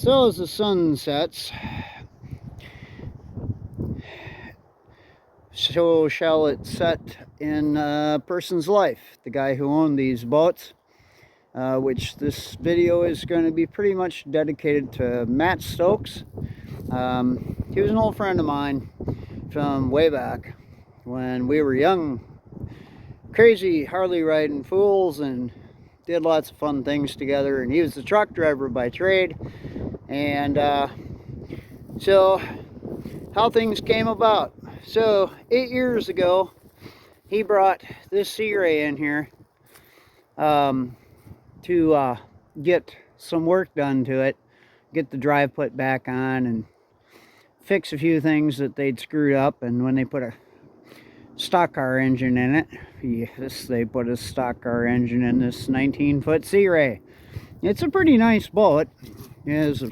So as the sun sets, so shall it set in a person's life. The guy who owned these boats, which this video is going to be pretty much dedicated to Matt Stokes. He was an old friend of mine from way back when we were young, crazy Harley riding fools, and did lots of fun things together. And he was a truck driver by trade. And so how things came about. So 8 years ago, he brought this Sea Ray in here to get some work done to it, get the drive put back on, and fix a few things that they'd screwed up. And when they put a stock car engine in it, they put a stock car engine in this 19-foot Sea Ray. It's a pretty nice boat. To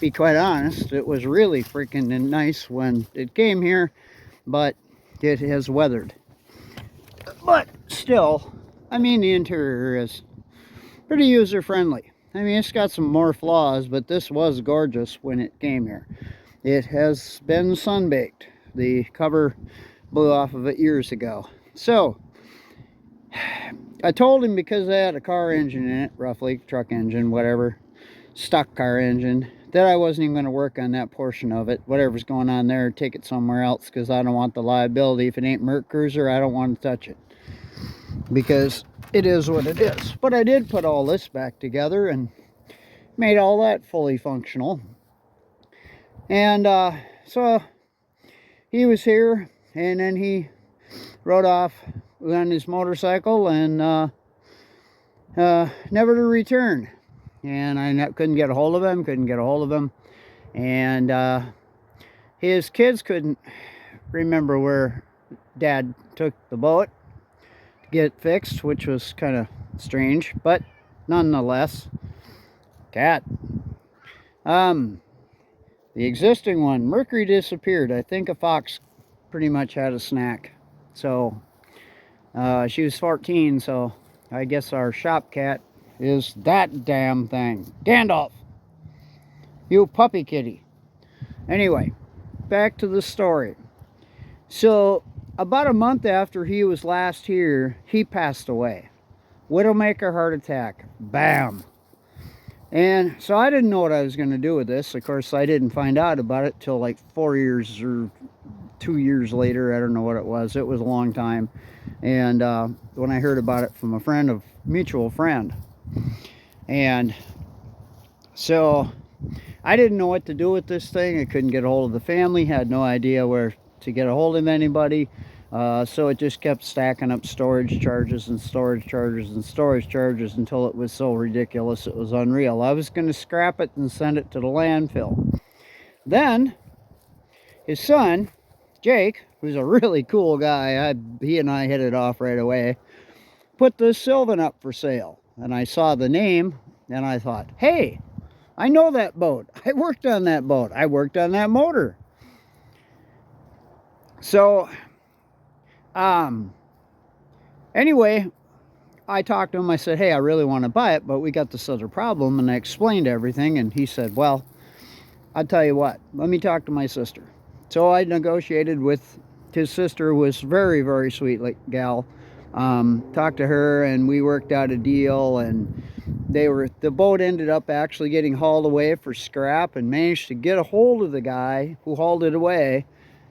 be quite honest, it was really freaking nice when it came here, but it has weathered. But still, I mean, the interior is pretty user-friendly. I mean, it's got some more flaws, but this was gorgeous when it came here. It has been sun-baked. The cover blew off of it years ago. So I told him, because they had a car engine in it, roughly, truck engine, whatever, stock car engine, that I wasn't even going to work on that portion of it. Whatever's going on there, take it somewhere else, because I don't want the liability. If it ain't Merc Cruiser, I don't want to touch it, because it is what it is. But I did put all this back together and made all that fully functional. And so he was here, and then he rode off on his motorcycle and never to return. And I couldn't get a hold of him, and his kids couldn't remember where Dad took the boat to get it fixed, which was kind of strange, but nonetheless. Cat. The existing one, Mercury, disappeared. I think a fox pretty much had a snack. So she was 14, so I guess our shop cat is that damn thing. Gandalf, you puppy kitty. Anyway, back to the story. So about a month after he was last here, he passed away. Widowmaker heart attack. Bam. And so I didn't know what I was going to do with this. Of course, I didn't find out about it till like 4 years or 2 years later. I don't know what it was. It was a long time. And when I heard about it from a friend of mutual friend. And so I didn't know what to do with this thing. I couldn't get a hold of the family. Had no idea where to get a hold of anybody. So it just kept stacking up storage charges and storage charges and storage charges until it was so ridiculous it was unreal. I was going to scrap it and send it to the landfill. Then his son, Jake, who's a really cool guy, he and I hit it off right away, put the Sylvan up for sale. And I saw the name and I thought, hey, I know that boat. I worked on that boat. I worked on that motor. So anyway, I talked to him. I said, hey, I really want to buy it, but we got this other problem. And I explained everything. And he said, well, I'll tell you what, let me talk to my sister. So I negotiated with his sister, who was very, very sweet gal. Talked to her, and we worked out a deal, and the boat ended up actually getting hauled away for scrap, and managed to get a hold of the guy who hauled it away.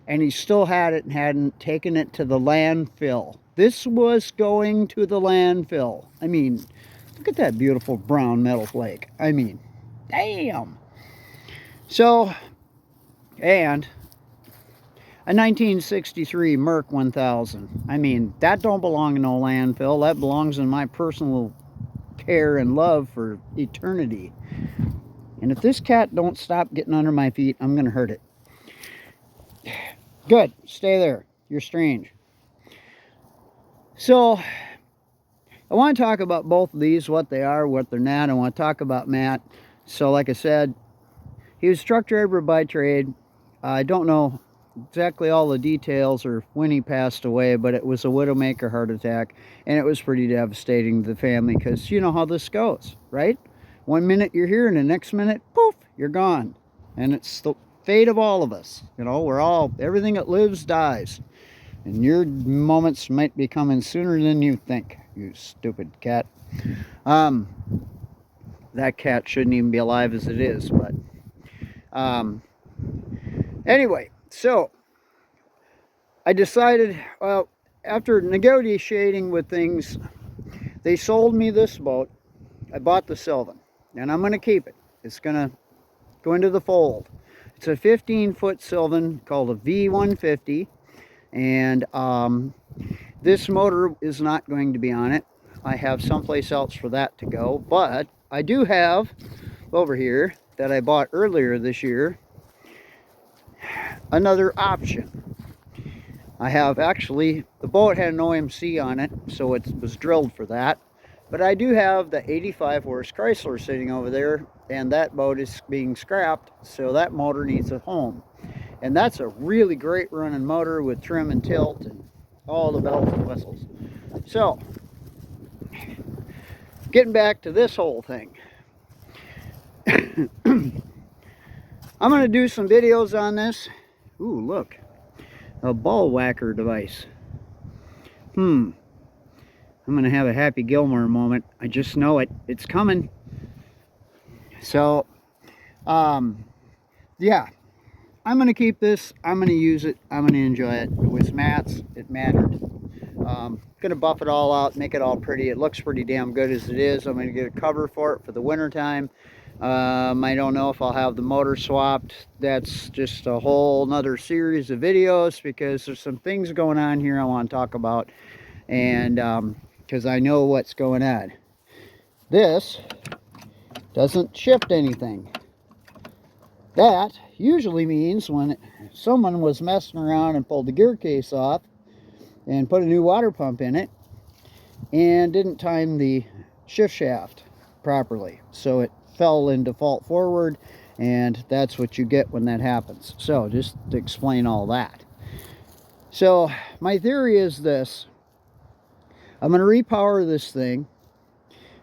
And he still had it and hadn't taken it to the landfill. This was going to the landfill. I mean, look at that beautiful brown metal flake. I mean, damn. So, and a 1963 Merc 1000. I mean, that don't belong in no landfill. That belongs in my personal care and love for eternity. And if this cat don't stop getting under my feet, I'm going to hurt it. Good, stay there. You're strange. So I want to talk about both of these, what they are, what they're not. I want to talk about Matt. So like I said, he was a truck driver by trade. I don't know exactly all the details or when he passed away, but it was a widowmaker heart attack, and it was pretty devastating to the family, because you know how this goes, right? One minute you're here and the next minute, poof, you're gone. And it's the fate of all of us. You know, we're all, everything that lives dies. And your moments might be coming sooner than you think, you stupid cat. That cat shouldn't even be alive as it is, but anyway, so I decided, well, after negotiating with things, they sold me this boat. I bought the Sylvan, and I'm going to keep it. It's going to go into the fold. It's a 15-foot Sylvan called a V150, and this motor is not going to be on it. I have someplace else for that to go, but I do have over here that I bought earlier this year another option. I have actually, the boat had an OMC on it, so it was drilled for that. But I do have the 85 horse Chrysler sitting over there, and that boat is being scrapped, so that motor needs a home. And that's a really great running motor with trim and tilt and all the bells and whistles. So, getting back to this whole thing. I'm going to do some videos on this. Ooh, look. A ball whacker device. I'm gonna have a Happy Gilmore moment. I just know it. It's coming. So, yeah. I'm gonna keep this. I'm gonna use it. I'm gonna enjoy it. It was Matt's. It mattered. Gonna buff it all out, make it all pretty. It looks pretty damn good as it is. I'm gonna get a cover for it for the winter time. I don't know if I'll have the motor swapped. That's just a whole nother series of videos, because there's some things going on here I want to talk about, and because I know what's going on. This doesn't shift anything. That usually means when someone was messing around and pulled the gear case off and put a new water pump in it and didn't time the shift shaft properly, so it fell in default forward, and that's what you get when that happens. So just to explain all that, so my theory is this: I'm going to repower this thing.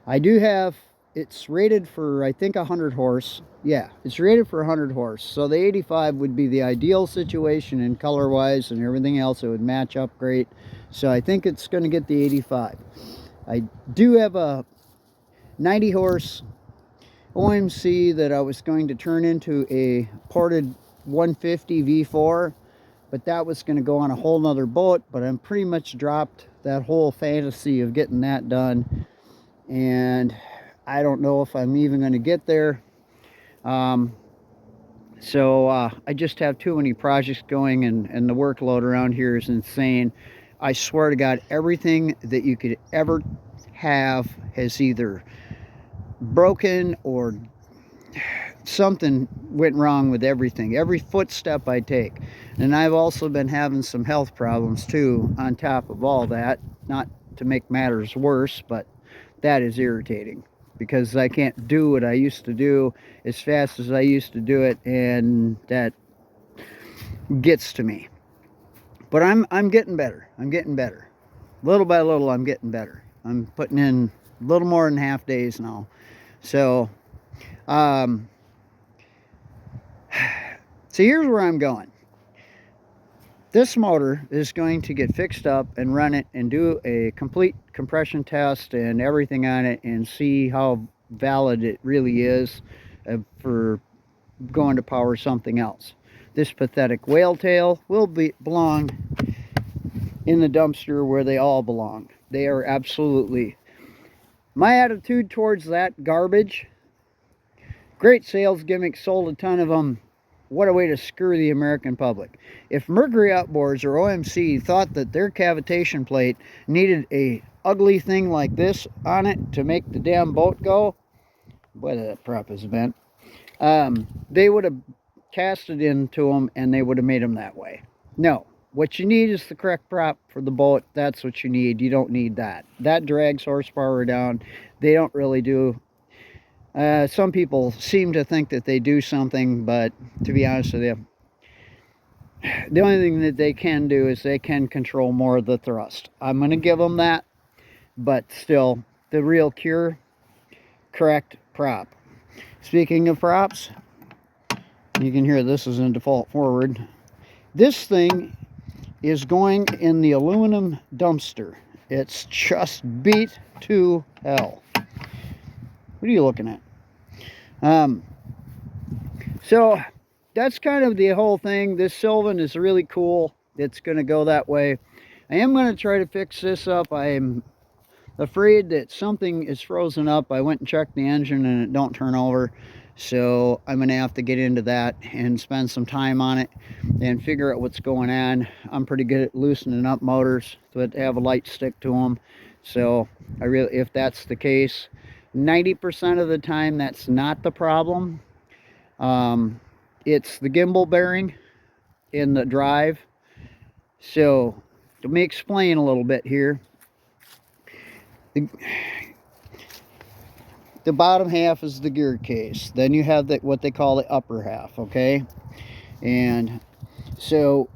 I do have, it's rated for, I think, 100 horse. Yeah, it's rated for 100 horse, so the 85 would be the ideal situation, and color wise and everything else it would match up great. So I think it's going to get the 85. I do have a 90 horse OMC that I was going to turn into a ported 150 V4, but that was going to go on a whole nother boat. But I'm pretty much dropped that whole fantasy of getting that done, and I don't know if I'm even going to get there. So I just have too many projects going, and the workload around here is insane. I swear to God, everything that you could ever have has either broken or something went wrong with everything, every footstep I take. And I've also been having some health problems too on top of all that, not to make matters worse, but that is irritating, because I can't do what I used to do as fast as I used to do it, and that gets to me. But I'm getting better. I'm getting better. Little by little, I'm getting better. I'm putting in a little more than half days now. So, so here's where I'm going. This motor is going to get fixed up and run it and do a complete compression test and everything on it, and see how valid it really is for going to power something else. This pathetic whale tail will belong in the dumpster where they all belong. They are absolutely, my attitude towards that garbage. Great sales gimmicks, sold a ton of them. What a way to screw the American public. If Mercury Outboards or OMC thought that their cavitation plate needed a ugly thing like this on it to make the damn boat go, boy, that prop is bent, they would have cast it into them and they would have made them that way. No, what you need is the correct prop for the boat. That's what you need. You don't need that. That drags horsepower down. They don't really do. Some people seem to think that they do something, but to be honest with you, the only thing that they can do is they can control more of the thrust. I'm going to give them that, but still, the real cure, correct prop. Speaking of props, You can hear this is in default forward. This thing is going in the aluminum dumpster. It's just beat to hell. What are you looking at? So that's kind of the whole thing. This Sylvan is really cool. It's going to go that way. I am going to try to fix this up. I'm afraid that something is frozen up. I went and checked the engine and it don't turn over. So I'm going to have to get into that and spend some time on it and figure out what's going on. I'm pretty good at loosening up motors that have a light stick to them. So if that's the case, 90% of the time that's not the problem. It's the gimbal bearing in the drive. So let me explain a little bit here. The bottom half is the gear case. Then you have what they call the upper half, okay? And so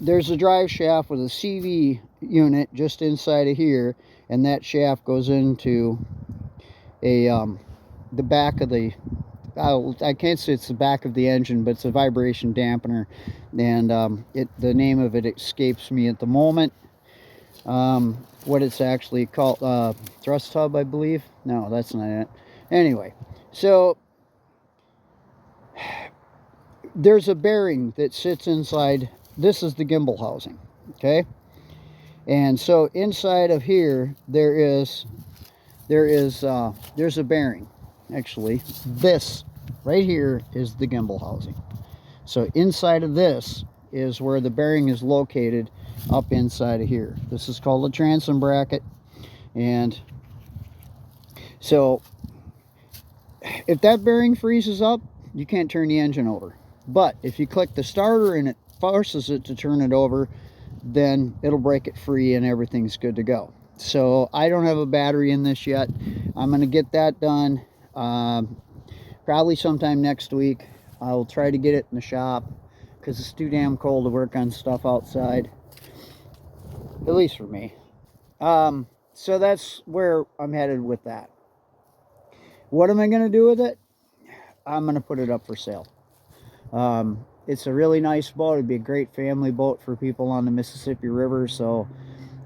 there's a drive shaft with a CV unit just inside of here, and that shaft goes into the back of the, I can't say it's the back of the engine, but it's a vibration dampener, and the name of it escapes me at the moment. What it's actually called, thrust hub, I believe. No, that's not it. Anyway, so there's a bearing that sits inside. This is the gimbal housing, okay? And so inside of here there's a bearing. Actually, this right here is the gimbal housing. So inside of this is where the bearing is located, up inside of here. This is called a transom bracket. And so if that bearing freezes up, you can't turn the engine over. But if you click the starter and it forces it to turn it over, then it'll break it free and everything's good to go. So I don't have a battery in this yet. I'm going to get that done probably sometime next week. I'll try to get it in the shop because it's too damn cold to work on stuff outside, at least for me. So that's where I'm headed with that. What am I going to do with it? I'm going to put it up for sale. It's a really nice boat. It'd be a great family boat for people on the Mississippi River. So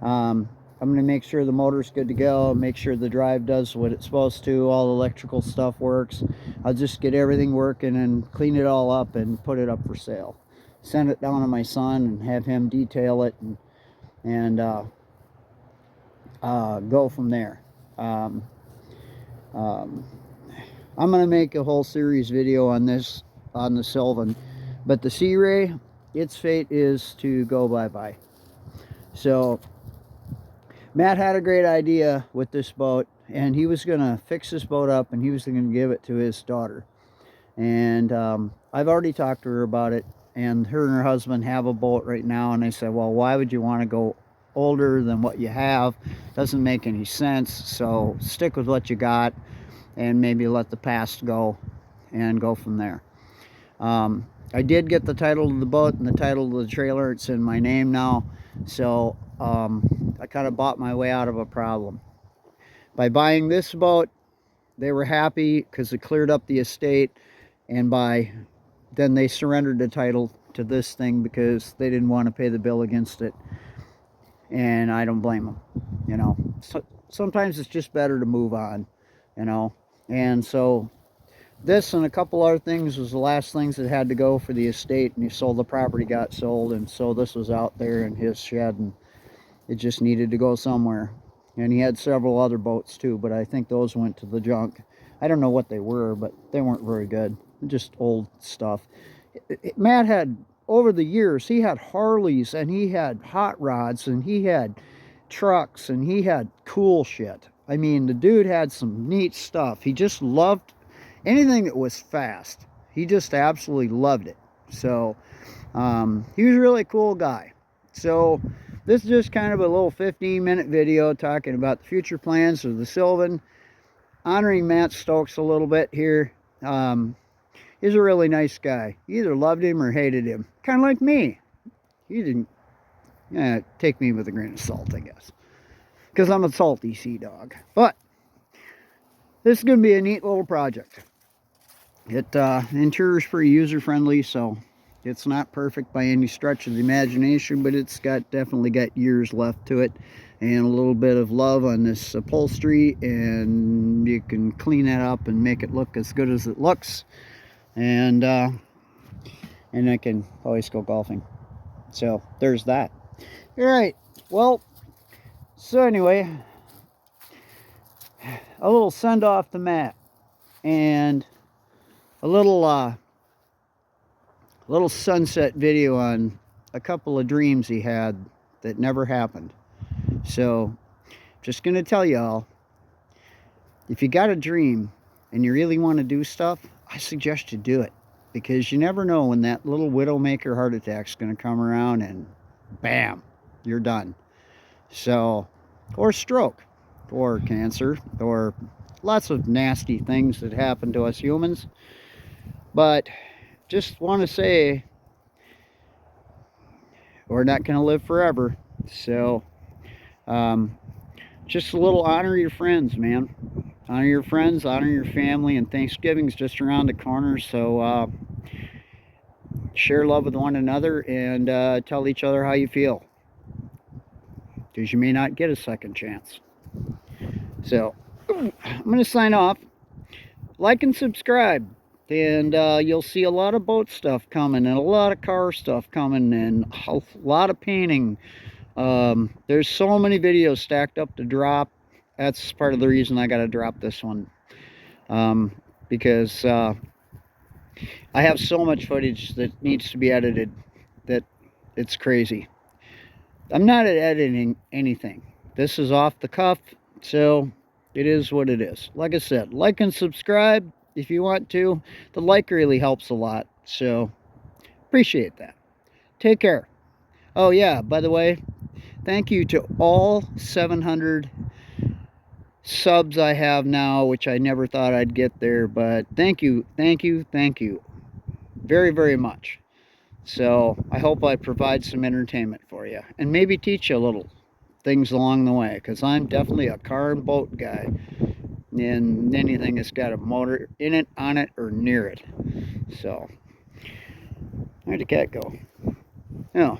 I'm going to make sure the motor's good to go, make sure the drive does what it's supposed to, all the electrical stuff works. I'll just get everything working and clean it all up and put it up for sale. Send it down to my son and have him detail it and go from there. I'm going to make a whole series video on this, on the Sylvan. But the Sea Ray, its fate is to go bye-bye. So Matt had a great idea with this boat, and he was going to fix this boat up and he was going to give it to his daughter. And I've already talked to her about it, and her and her husband have a boat right now, and I said, well, why would you want to go older than what you have? Doesn't make any sense. So stick with what you got and maybe let the past go and go from there. I did get the title of the boat and the title of the trailer. It's in my name now. So I kind of bought my way out of a problem. By buying this boat, they were happy because it cleared up the estate, and then they surrendered the title to this thing because they didn't want to pay the bill against it. And I don't blame them, you know. So sometimes it's just better to move on, you know. And so this and a couple other things was the last things that had to go for the estate, and he sold the property, got sold, and so this was out there in his shed, and it just needed to go somewhere. And he had several other boats too, but I think those went to the junk. I don't know what they were, but they weren't very good. Just old stuff. Matt had, over the years, he had Harleys, and he had hot rods, and he had trucks, and he had cool shit. I mean, the dude had some neat stuff. He just loved anything that was fast. He just absolutely loved it. So he was a really cool guy. So this is just kind of a little 15-minute video talking about the future plans of the Sylvan, honoring Matt Stokes a little bit here. He's a really nice guy. You either loved him or hated him, kind of like me. He didn't take me with a grain of salt, I guess, because I'm a salty sea dog. But this is going to be a neat little project. The interior is pretty user-friendly, so it's not perfect by any stretch of the imagination, but it's definitely got years left to it, and a little bit of love on this upholstery, and you can clean that up and make it look as good as it looks, and I can always go golfing. So there's that. All right. Well, so anyway, a little send off to Matt, and a little sunset video on a couple of dreams he had that never happened. So just gonna tell y'all, if you got a dream and you really want to do stuff, I suggest you do it, because you never know when that little widowmaker heart attack's gonna come around and bam, you're done. So, or stroke, or cancer, or lots of nasty things that happen to us humans. But just want to say, we're not going to live forever. So, just a little honor your friends, man. Honor your friends, honor your family, and Thanksgiving's just around the corner. So, share love with one another, and tell each other how you feel, because you may not get a second chance. So, I'm going to sign off. Like and subscribe, and you'll see a lot of boat stuff coming, and a lot of car stuff coming, and a lot of painting. There's so many videos stacked up to drop. That's part of the reason I got to drop this one, because I have so much footage that needs to be edited that it's crazy. I'm not editing anything. This is off the cuff, so it is what it is. Like I said, like and subscribe if you want to. The like really helps a lot, so appreciate that. Take care. Oh yeah, by the way, thank you to all 700 subs I have now, which I never thought I'd get there, but thank you very, very much. So I hope I provide some entertainment for you, and maybe teach you a little things along the way, because I'm definitely a car and boat guy, and anything that's got a motor in it, on it, or near it. So where'd the cat go? Oh,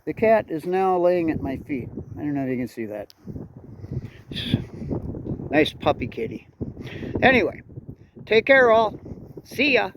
the cat is now laying at my feet. I don't know if you can see that. Nice puppy kitty. Anyway, take care all. See ya.